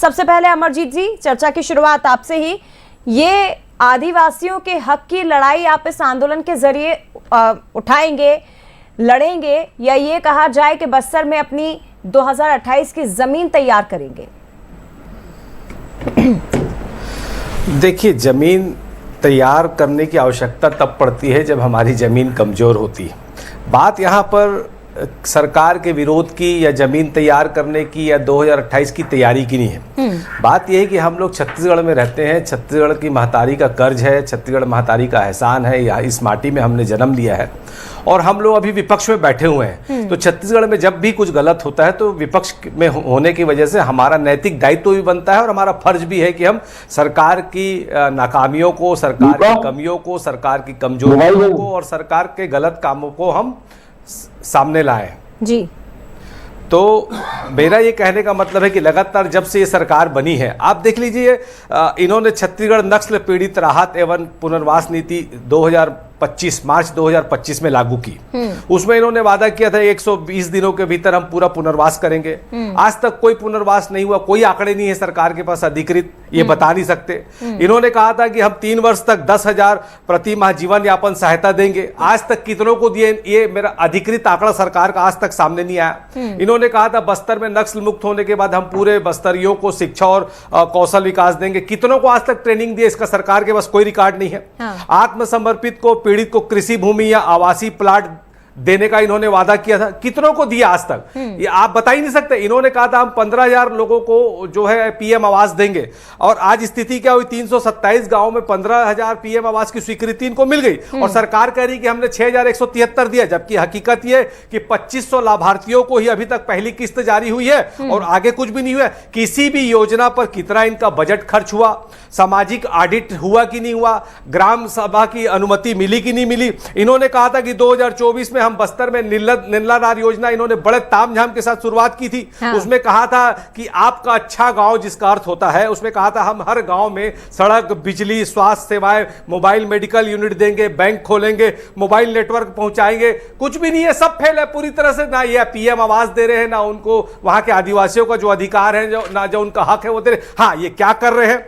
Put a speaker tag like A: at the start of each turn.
A: सबसे पहले अमरजीत जी, चर्चा की शुरुआत आपसे ही। ये आदिवासियों के हक की लड़ाई आप इस आंदोलन के जरिए उठाएंगे, लड़ेंगे, या ये कहा जाए कि बस्तर में अपनी 2028 की जमीन तैयार करेंगे?
B: देखिए, जमीन तैयार करने की आवश्यकता तब पड़ती है जब हमारी ज़मीन कमज़ोर होती है। बात यहाँ पर सरकार के विरोध की या ज़मीन तैयार करने की या 2028 की तैयारी की नहीं है। बात यह है कि हम लोग छत्तीसगढ़ में रहते हैं, छत्तीसगढ़ की महतारी का कर्ज है, छत्तीसगढ़ महतारी का एहसान है, या इस माटी में हमने जन्म लिया है और हम लोग अभी विपक्ष में बैठे हुए हैं। तो छत्तीसगढ़ में जब भी कुछ गलत होता है तो विपक्ष में होने की वजह से हमारा नैतिक दायित्व भी बनता है और हमारा फर्ज भी है कि हम सरकार की नाकामियों को, सरकार की कमियों को, सरकार की कमजोरियों को और सरकार के गलत कामों को हम सामने लाए
A: जी।
B: तो मेरा ये कहने का मतलब है कि लगातार जब से ये सरकार बनी है, आप देख लीजिए, इन्होंने छत्तीसगढ़ नक्सल पीड़ित राहत एवं पुनर्वास नीति 2025 मार्च 2025 में लागू की। उसमें इन्होंने वादा किया था 120 दिनों के भीतर हम पूरा पुनर्वास करेंगे। आज तक कोई पुनर्वास नहीं हुआ, कोई आंकड़े नहीं है सरकार के पास अधिकृत, ये बता नहीं सकते। इन्होंने कहा था कि हम 3 वर्ष तक 10,000 प्रति माह जीवन यापन सहायता देंगे। आज तक कितनों को दिए, ये मेरा अधिकृत आंकड़ा सरकार का आज तक सामने नहीं आया। इन्होंने कहा था बस्तर में नक्सल मुक्त होने के बाद हम पूरे बस्तरियों को शिक्षा और कौशल विकास देंगे। कितनों को आज तक ट्रेनिंग दी, इसका सरकार के पास कोई रिकॉर्ड नहीं है। आत्मसमर्पित को, पीड़ित को कृषि भूमि या आवासीय प्लाट देने का इन्होंने वादा किया था, कितनों को दिया आज तक ये आप बता ही नहीं सकते। इन्होंने कहा था हम 15,000 लोगों को जो है पीएम आवास देंगे, और आज स्थिति क्या हुई, 327 गांव में 15,000 पीएम आवास की स्वीकृति इनको मिल गई और सरकार कह रही कि हमने 6,173 दिया, जबकि हकीकत ये कि 2,500 लाभार्थियों को ही अभी तक पहली किस्त जारी हुई है और आगे कुछ भी नहीं हुआ। किसी भी योजना पर कितना इनका बजट खर्च हुआ, सामाजिक ऑडिट हुआ कि नहीं हुआ, ग्राम सभा की अनुमति मिली कि नहीं मिली। इन्होंने कहा था कि 2024 में हम बस्तर में नीलानार योजना इन्होंने बड़े तामझाम के साथ शुरुआत की थी। उसमें कहा था कि आपका अच्छा गांव जिसका अर्थ होता है, उसमें कहा था हम हर गांव में सड़क, बिजली, स्वास्थ्य सेवाएं, मोबाइल मेडिकल यूनिट देंगे, बैंक खोलेंगे, मोबाइल नेटवर्क पहुंचाएंगे। कुछ भी नहीं है, सब फेल है पूरी तरह से। ना ये पीएम आवास दे रहे हैं, ना उनको वहां के आदिवासियों का जो अधिकार है, जो उनका हक है वो दे रहे। हाँ, ये क्या कर रहे हैं।